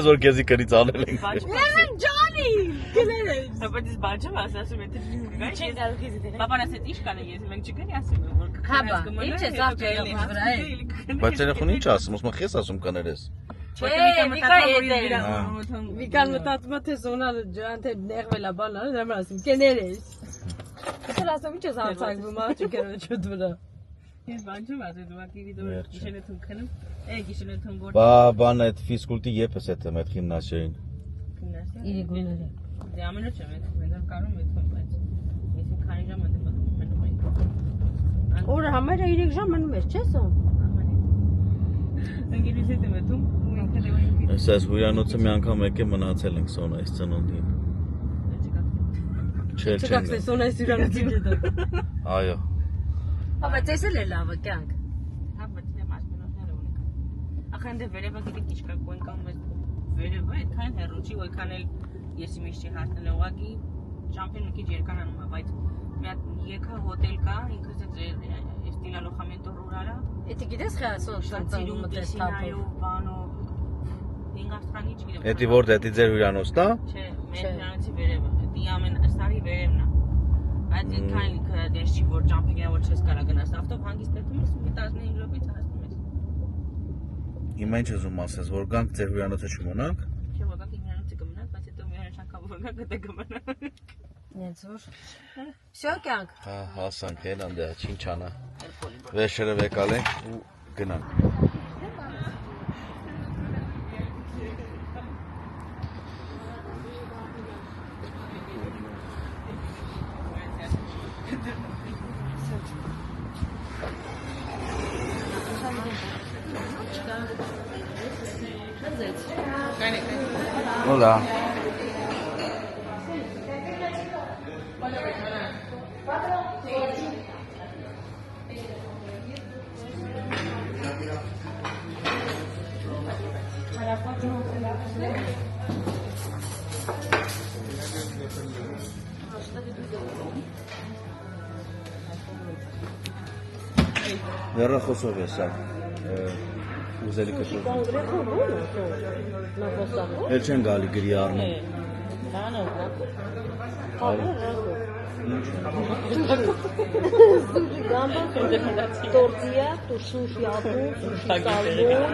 որ քեզի քնից անել ենք։ Ուրեմն ջանի, կներես։ Բայց ես բաժեմ ասում եթե գայ չեն գալու քեզ դե։ Պապան ասեց ի՞նչ կանը ես մենք չգնի ասում որ Հա բա, ինչ է ծավ ջերմի վրա է։ Բայց երախուն ինչ ասում, ուսմա քեզ ասում կներես։ Չէ, Վիկան մտածում է թե զոնալը ջան թե նեղվել է բանալ, դեռ ասում կներես։ Դու ասում ինչ ես անցակվում, աղջիկները չուտ վրա։ Ես բանջում ասեմ դու ակտիվի դու գիշերը թուն քնում։ Գիշերը թուն որ Բա բան այդ ֆիզկուլտի եպս է այդ գիմնասիային։ Իրի գույները։ Դե ամեն ինչ եմ մենք կարում ենք բայց ես քանի ժամ ընդ մնում ենք։ Օրը համարը 3 ժամ մնում ես, չէ՞ սա։ Ընկերուհիս հետ եմ դու ու ինքը դեպի Այսպես հյուրանոցը մի անգամ եկե մնացել ենք Սոնայից ծնունդին։ Չէ, Չկա սոնայս հյուրանոցի հետ։ Այո։ Հա, բայց էս էլ է լավը կյանք։ հա բայց դե մասնությունները ունենք։ Ախր դե վերևը գիտեք ինչ կա կոն կամ վերևը այդքան հեռու չի ոյքան էլ եսի միշտ չի հասնել ուղակի ճամփեն մի քիչ երկանանում է բայց մի հատ եկա հոտել կա ինքը ստիլալոխամենտո ռուրալա Էդի գիտես խա սոնցանցում մտես թափով։ բանով ինգաստրանի չգիտեմ Էդի որտե՞ղ է ձեր հյուրանոցն է։ չէ մեր հյուրանոցի վերևը դի ամեն սարի վերևն է այդ քան ինքը դες չի որ ճամփը գնա որ չես կարա գնաս ավտով հանգիստ դեպքում ես 15 րոպեից հասնում ես Հիմա ինչ ուզում ասես, որ գանք ձեր հյուրանոցը չմոնանք։ Չէ, ոգա ինքնանոցը կմնաք, բայց հետո մի անգամ որ գա կմնա։ Նենց որ։ Всё կյանք։ Հա, հասանք հենան դե, ինչ անա։ Վերջերը վեկալենք ու գնանք։ Hola. Վերախոսով է սա։ Ուզելի կշով։ Էլ չեն գալի գրի առնում։ Տորտիա, սուշի ափու, սուշի սալմոն։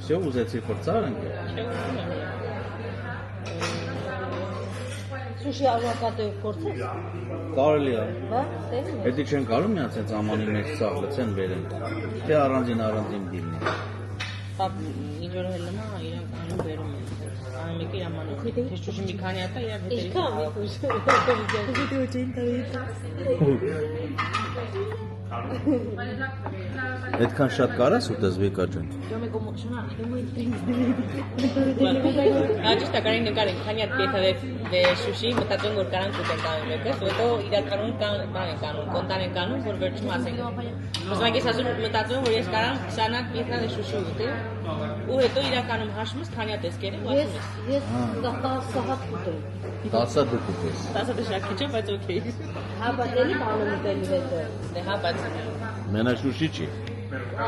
Всё, ուզեցի փորձար ենք։ Սուշի ավոկատո փորձես։ Կարելի է։ Հա, տենում է։ Էդի չեն կարում միացած ամանի մեջ սաղ լցեն վերեն։ Թե առանձին դիլնի։ Պապ ինչ որ հելնա իրանք անում բերում են։ Անում եկի ամանը։ Թե ճուշի մի քանի հատ իրար հետերի։ Ինչքան մի քուշ։ Այդքան շատ կարաս ուտես Վիկա ջան։ Ճիշտ է, կարին նկարենք, քանի հատ պիեսա դե շուշի, մտածում որ կարանք ուտենք անում եկես, հետո իրականում բան ենք անում, կոնտան ենք անում, որ վերջում ասենք։ Ոստանք ես ասում մտածում որ ես կարամ 20 հատ պիեսա դե շուշի ուտել, ու հետո իրականում հաշվում ես քանի հատ ես կերեմ, ու ասում ես։ Ես 10 հատ ուտեմ։ 10 հատ դուք ուտես։ 10 հատ շաքի չէ, բայց օքեյ։ Հա, բայց էլի բանում ուտելի հետո։ Դե հա, բայց Մենակ շուշի չի։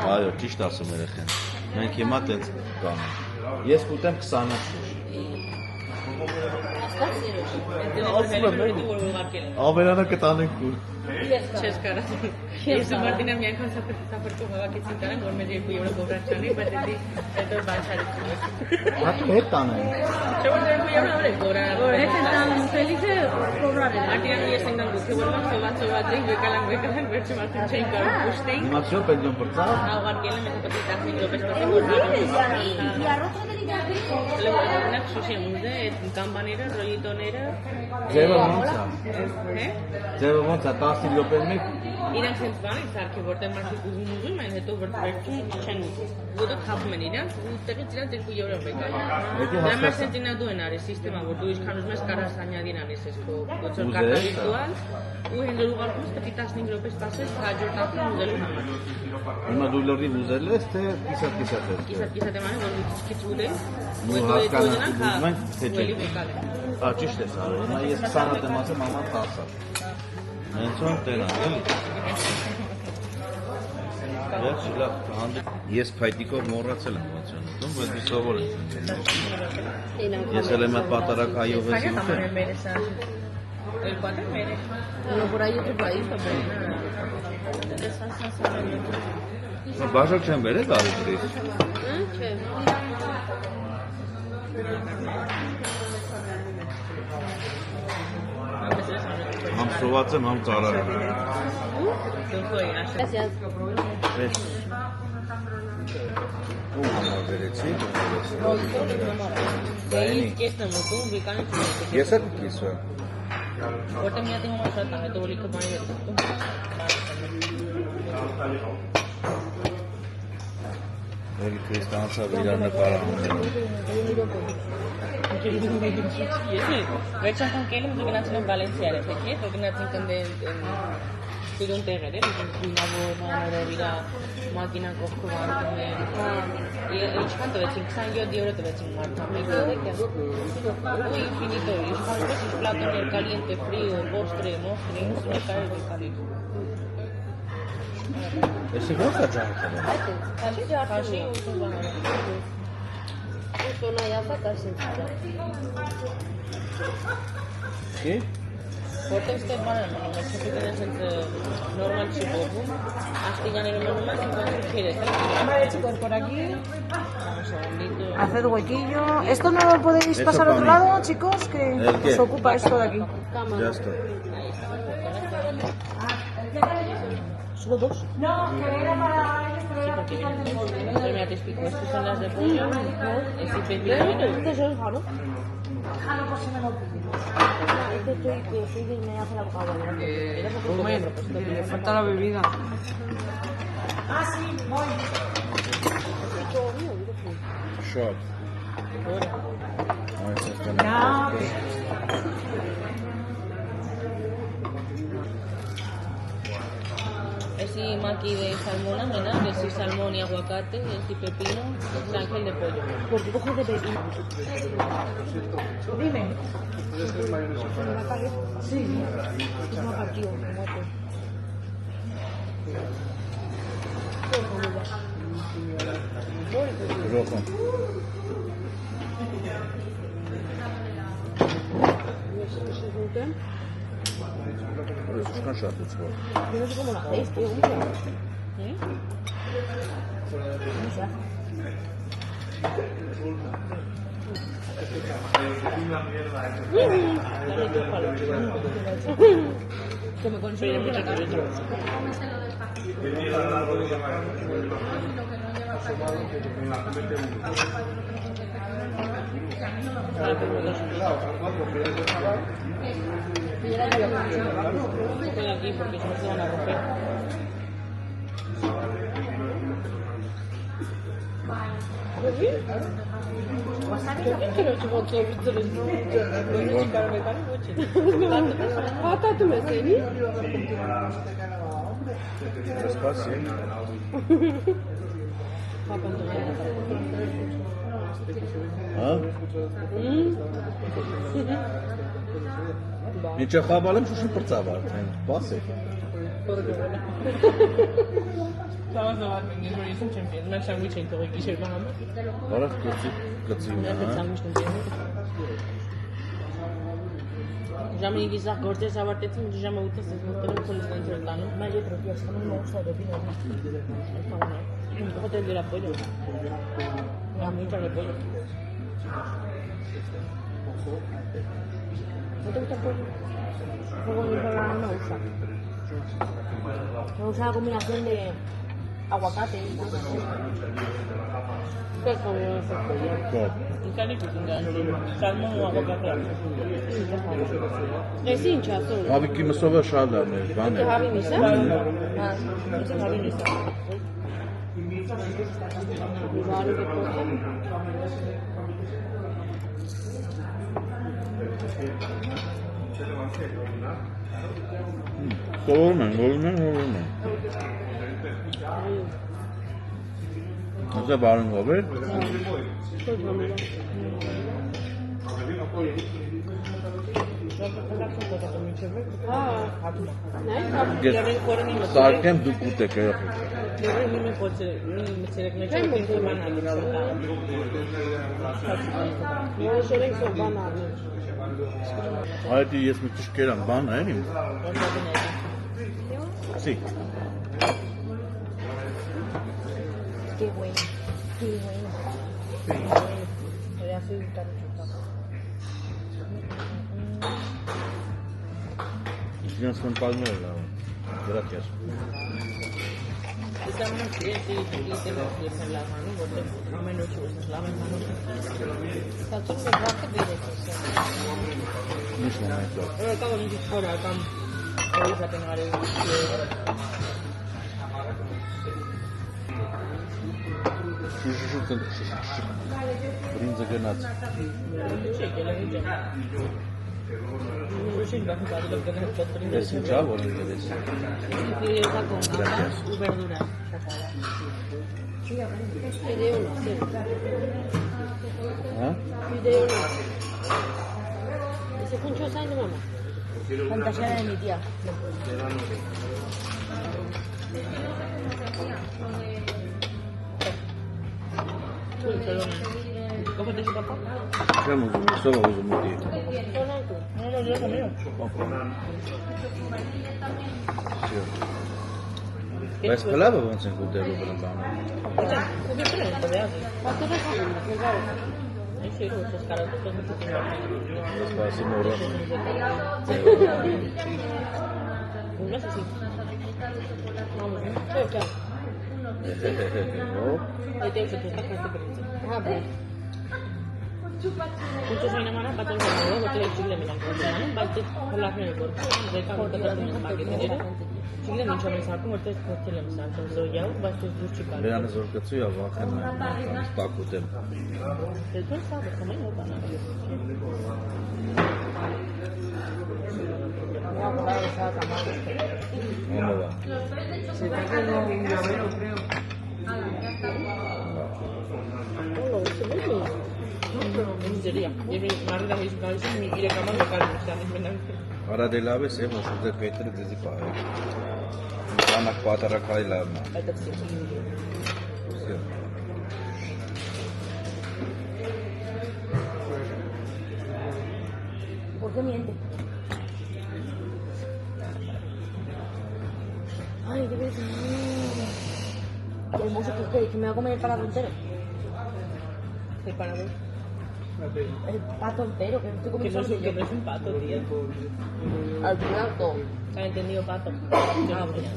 Այո, ճիշտ ասում երեխան։ Մենք հիմա տենց կանենք։ Ես կուտեմ 20 հատ շուշի։ Ավելանը կտանենք ու։ Չես կարա։ Ես Մարտինը մի անգամ սափրկով հավաքեցին կարան, որ մեր 2 եվրո գովրան չանի, բայց հետո բան չարի։ Հա դու հետ տանենք։ Չէ՞ որ 2 եվրո էր գովրան։ Որ հետ են տանում ուտելիքը կովրան են։ Մարտինը ես ենք գուցե որ սովացովացին վեկալան վերջում արդեն չէին կարող ուշտեին։ Հիմա всё пойдём բրծավ։ Հա ուղարկել եմ հետո պետք է 15 րոպե սպասեմ որ Լավանակ շուշի մուզե, այդ կամբաները, ռոյիտոները։ Ձևը ո՞նց է։ Հե՞։ Ձևը ո՞նց է 10 րոպեն մեկ։ Իրանք հենց բանի սարքի, որտեղ մարդիկ ուզում են, հետո վերջում չեն ուզում։ Ոտը թափում են իրանք, ու տեղից իրանք 2 եվրո վեկալ։ Դա մեր սենտինադու են արի սիստեմա, որ դու ինչքան ուզում ես կարաս հանյադին անես ես քո գործոր կարտա վիրտուալ, ու հենց ուղարկում ես պետք է 15 րոպե սպասես հաջորդ անգամ ուզելու համար։ Հիմա դու լրիվ ուզել ես թե կիսատ-կիսատ ես։ Կիսատ դեմանը որ քիչ ուտել։ Ու հասկանանք ուզում ենք թե չէ։ Վեկալ է։ Ա ճիշտ ես արել։ Հիմա ես 20 հատ եմ ասում, մաման 10 հատ։ Հենց ո՞ն տենան, էլի։ Վերջի լավ հանդիպ։ Ես փայտիկով մոռացել եմ ոնց են ուտում, բայց մի սովոր եմ։ Ես էլ եմ այդ պատարակ այով ես ուտել։ El cuadro mere. Bueno, por ahí otro país también. Բաժակ չեմ բերել դարիքից։ Չէ։ Համ սոված եմ, համ ծարար եմ։ Gracias. Պես։ Ու համար բերեցի։ Դեի կեսն եմ ուտում, վիկանը չունի։ Ես էլ կիսվեմ։ Որտե մի հատ իմ համար շատ է, հետո ոլիկը բանի եմ ուտում։ Էլի քրիստանացավ իրար նկարահանելու։ Ես վերջ անգամ կելեմ դու գնացել եմ Վալենսիա էր, թե որ գնացինք ընդ սիրուն տեղեր էր, գինավոր մանորով իր մակինան կողքով անում է։ Ինչքան տվեցին 27 եվրո տվեցին մարդամեկը։ Ու ինֆինիտո, ինչքան ուզես պլատոներ, կալիենտե, ֆրիո, postre, mostre, մուսկայ վեկալի։ Էսի ո՞նց է ջանքանը։ Քաշի ջարդի։ Քաշի ու բանալը։ Սոնա յասա կաշի։ Კი? Որտեղ ստեղ բան եմ անում, չպետք է ասենց նորմալ չի բողում, աշտիգաները մնում են, ինքնություն քեր է, Amarechi corporaqui, շոնդիտ, hacer huequillo. Esto no lo podéis pasar al otro lado, chicos, que ¿El qué? se ocupa esto de aquí. Ya está. Solo dos. me explico, estas son las de pollo, es pepino, Este es el jaro. Este estoy que soy que me hace la boca agua. Le falta la bebida. Շատ։ Այս էստան։ esi maqui de salmón amena, esi salmón y aguacate, esi pepino, esi ángel de pollo. ¿Por qué coges de pepino? Dime. Sí. Es más partido, muerto. Ռոխո։ Որս ինչքան շատ է ծով։ Yo no sé cómo lo hacéis, tío. Que me consume mucho cabello. Estoy aquí porque si no se van a romper. Պատատում ես էլի։ Սպասի։ Հա? Ինչը խաբալեմ շուշի պրծավ արդեն, պաս է։ Տավազավար մենգեր, որ ես չեմ պիեն, մենք սանդվիչ ենք տողի գիշերվա համար։ Բարավ կծի ունա, հա։ Ժամը 5-ից գործեր ավարտեցին, ժամը 8-ից ես մոտերում քոլիստանց էր տանում։ Մեր ետ ռոպի ասանում մոստադոպի նոր։ Հոտել դրա բոլոր։ Նամի ճարը բոլոր։ Հոտել տապոր։ Հողոնի բարանը ուշա։ Ուշա combinación de aguacate. ¿Qué combinación? Salmón o aguacate. Ես ինչ ասում։ Հավիկի մսովը շալարն է, բան է։ Հավի միսա։ Հա, ինչ հավի նիսա։ Բարի դեպքում։ Գոլում են։ Ոսը բարնգով էր։ Սարկեմ դուք ուտեք երեխեք։ Այդ ես մի քիչ կերամ բան է իմ։ Սի։ Ես կմպալներ լավ։ Գրատիաս։ Estamos Բրինձը գնաց։ Ես ինչա որ ինտերես։ Հա? Ese concho sai de mamá. Fantasía de mi tía. ¿Cómo te papá? Չեմ ուզում, սովը ուզում ուտի։ No, yo conmigo. Բայց կլավը ոնց ենք ուտելու բրան բանը։ Սպասի մորը։ Muchos vienen a para todo el mundo, porque el chile me dan cosas, ¿no? Parte por la frente, por de cada uno de los paquetes. Chile me llama esa como te chile me san, so ya vas tu chica. Վերանը զորկացու է վախեն տակ ուտեմ։ Del todo sabe cómo no van a ver. Մամա։ Miseria. Եվ մարդ այս գալիս է իրականում նկարում սանի մենակ։ Արա դե լավ է, սև ոսուձե պետրը դեզի պահե։ Բանակ պատարակայի լավն է։ Այդ էսի։ ¿Por qué miente? Ay, qué ves. Qué hermoso que me voy a comer el paladar entero. El parador. El pato entero, que estoy Que comiendo no, solo que yo. no es un pato, tía. Al final todo. ¿Han entendido pato? Ah, bueno.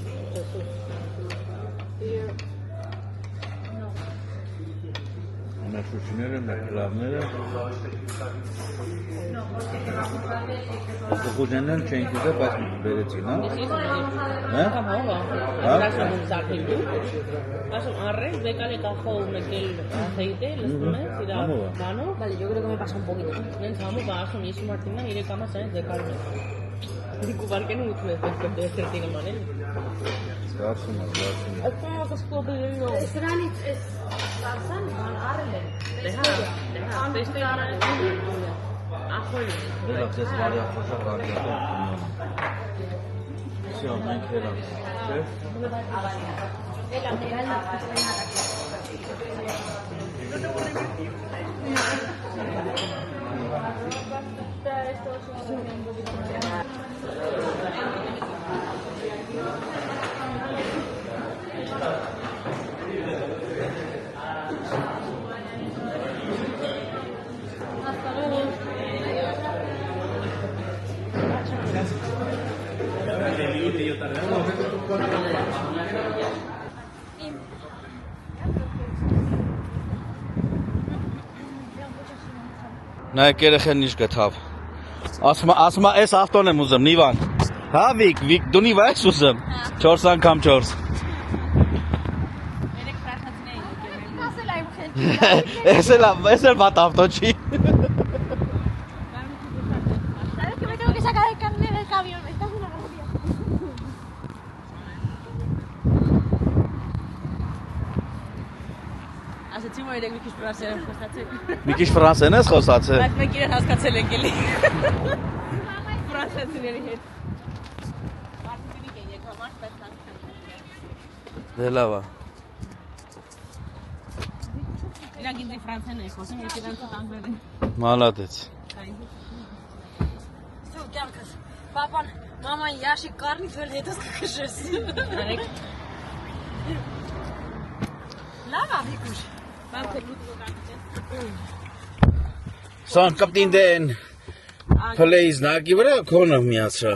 Ամեն Մաշուշիները, մեկլավները։ Խուժենն չեն գիտե, բայց բերեցին, հա։ Կամ հողը։ Ասում զարթել դու։ Ասում առես դեկալե կախո մեկել aceite, լսում ես, իրա բանո։ Vale, yo creo que me pasa un poquito. Նենց համով ասում Եսու Մարտինն 3 կամաց այն դեկալն է։ Դիք ուղարկեն ու ուտում ես պետք է դեսերտինը մանել։ Զգացում է։ Այդպես կսկոբելնո։ Սրանից էս սարսան բան առել են։ Ախոյ։ Դեռ դες վարյա խոշոր ռադիա։ Всё, մենք հերանք։ Չէ՞։ Նայեք երեխեն ինչ գտավ։ Ասում է, այս ավտոն եմ ուզում, Նիվան։ Հա, Վիկ, դու Նիվա ես ուզում։ 4 անգամ 4։ Ես էլ վատ ավտո չի։ ¿Sabes que me tengo que sacar el carnet del camión? Esta es una grosería. Ասացի որ երեք մի քիչ ֆրանսերեն խոսացեք։ Մի քիչ ֆրանսերեն ես խոսացել։ Բայց մենք իրեն հասկացել ենք էլի։ Ֆրանսիացիների հետ։ Մարդիկ են եկամարտ, բայց հասկացել։ Դե լավ է։ Իրանք ինձ ֆրանսերեն են խոսում, ես իրանք անգլերեն։ Մալադեց։ Всё, կյանքս։ Պապան, մաման ящик կառնից վել հետս կքշես։ Արեք։ Լավ է, Վիկուշ։ Բանքը լուտ կան։ Son կպտինդեն։ Please, նագի վրա կոնը միացա։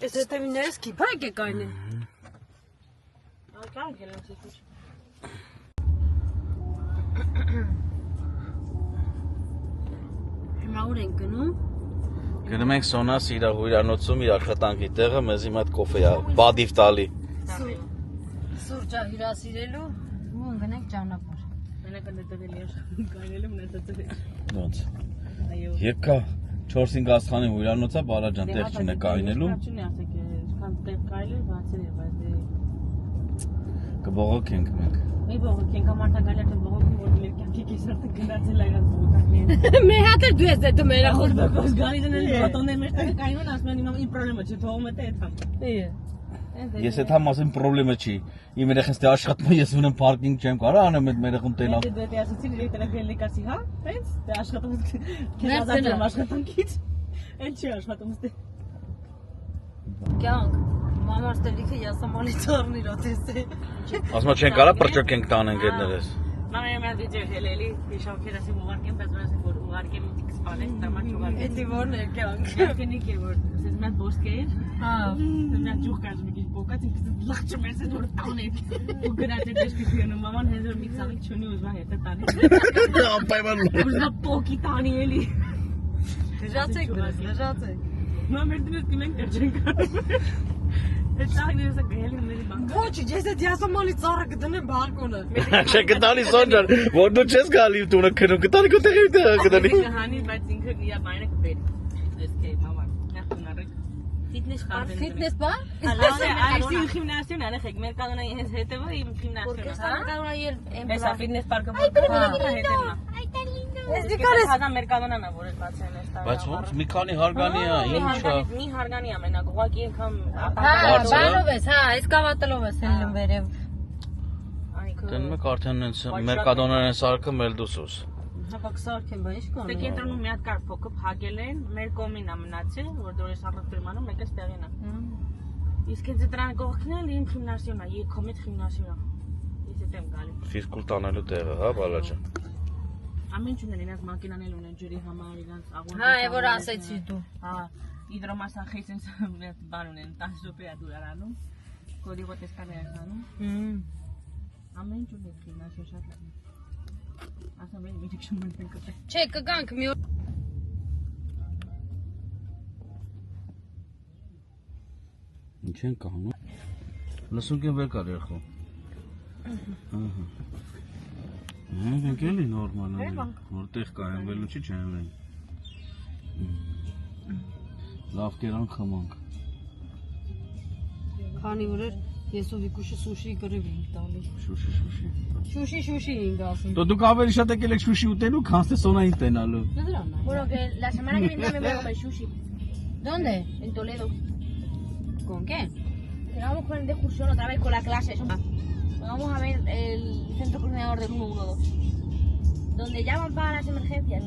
Էս հետևիններս կիպա եկեք այն է։ Ական գելեմ ցույց։ Հիմա ուր ենք գնում։ Գնում ենք Սոնաս իր հյուրանոցում իր աշխատանքի տեղը, մեզ հիմա այդ կոֆեյա, բադիվ տալի։ Սուրճա հյուրասիրելու ու ընկնենք ճանապարհ։ Մենակ ընդդել ես գայնելու մնացածը։ Ոնց։ Այո։ Եկա 4-5 աստղանի հյուրանոցա, բալաջան տեղ չունե կայնելու։ Չունի ասեք, քան տեղ կայլել բացել է, բայց դե Կբողոքենք մենք։ Մի բողոքենք ամարտակալյա թե բողոքում որ մեր կյանքի կեսարտը գնացել այրած բողոքակներ։ Մեր հատը դու ես դու մեր Ախոր բակոս գալի դնել բատոններ մեր տեղ կայնուն ասում են իմ պրոբլեմը չի, թողում է թե այդ համ։ Ես այդ համ ասեմ պրոբլեմը չի։ Իմ երեխս դե աշխատում է, ես ունեմ պարկինգ չեմ կարող անեմ այդ մեր երեխուն տենալ։ Դե դե ասացին իրեք տեղ գելնի կասի, հա? Տենց դե աշխատում քեզազատեմ աշխատանքից։ Էլ չի աշխատում ստե։ Կյանք։ Մամաս տելիքը յասամանի ծառն իր օտեսե։ Ասում չեն կարա պրճոկենք տանենք այդներս։ Մամա մի հատ վիդեո հելելի, դիշոքեր ասի ուղարկեմ, բայց ասի որ ուղարկեմ ինքս սպանեմ, դամա չուղարկեմ։ Էդի որն է կյանք։ Քնիկ է որ ասես մատ բոսկեր։ Հա։ Նա ջուխ կάζει մի քիչ բոկած ինքս լախճում ես որ տանե։ Ու գրած է դեսպիսիոնը մաման հենց որ մի ցավիկ չունի ուզում հետը տանի։ Անպայման։ Ուզա պոկի տանի էլի։ Լժացեք դրես, լժացեք։ Մամեր դրես դիմենք դեր չեն կարող։ Այդ ցաղներս գելի մերի բանկա։ Ոչ, ես այդ յասամանի ծառը կդնեմ բալկոնը։ Չէ գտանի Սոնջան, որ դու չես գալի տունը քնում, գտանի կտեղի գտանի։ Հանի բայց ինքը իր բայնը կբերի։ Ես կեի մաման։ Նախնարեք։ Ֆիթնես բար, ֆիթնես բար։ Այսի գիմնաստիոն անեք, մեր կանոնայի հենց հետևը իմ գիմնաստիոնը։ Էսա ֆիթնես պարկը որ հետևնա։ Ես դիքարես Հազա մեր կանոնանա որ էլ բացել է ստա։ Բայց ոնց մի քանի հարգանի է, ինչա։ Մի հարգանի է մենակ, ուղղակի անգամ Հա, բանով ես, հա, այս կավատելով ես ելնում վերև։ Դեն մեկ արդեն մեր կանոններն են սարքում էլ դուսուս։ Հապակ սարքեն, բա ինչ կան։ Դե կենտրոնում մի հատ կար փոքր հագել են, մեր կոմին է մնացել, որ դուրս առողջարանում, մեկը ստեղին է։ Իսկ այդ դրան կողքն էլ իմ գիմնաստիոնն է, եկոմետ գիմնաստիոնը։ Ես հետ եմ գալի։ Ֆիզկուլ տանելու տեղը, հա, բալաջան։ Ամեն ինչն իրենց մակինան էլ ունեն ջրի համար, իրենց աղոտ։ Հա, է որ ասեցի դու։ Հա, իդրոմասախի sense բան ունեն, 10 ռուպիա դուրանում։ Կոդի ոտեսկաներ անում։ Ամեն ինչ ունի քինա շատ լավ։ Ասում եմ մի քիչ շմուտ ենք կտե։ Չէ, կգանք մի օր։ Ինչ են կանում։ Լսում եմ վեր կար երխո։ Ահա։ Մենք էլի նորմալ է։ Որտեղ կայեն վելու չի չեն վեն։ Լավ կերան խմանք։ Քանի որ ես ու Վիկուշը սուշի գրիվ ենք տալի։ Շուշի։ Շուշի ենք ասում։ Դուք ավելի շատ եկել եք շուշի ուտելու, քան թե սոնային տենալու։ Դրան է։ Porque la semana que viene también voy a comer sushi. ¿Dónde? En Toledo. ¿Con qué? Que vamos con el de excursión otra vez con la clase. Vamos a ver el centro coordinador del 112. Donde llaman para las emergencias.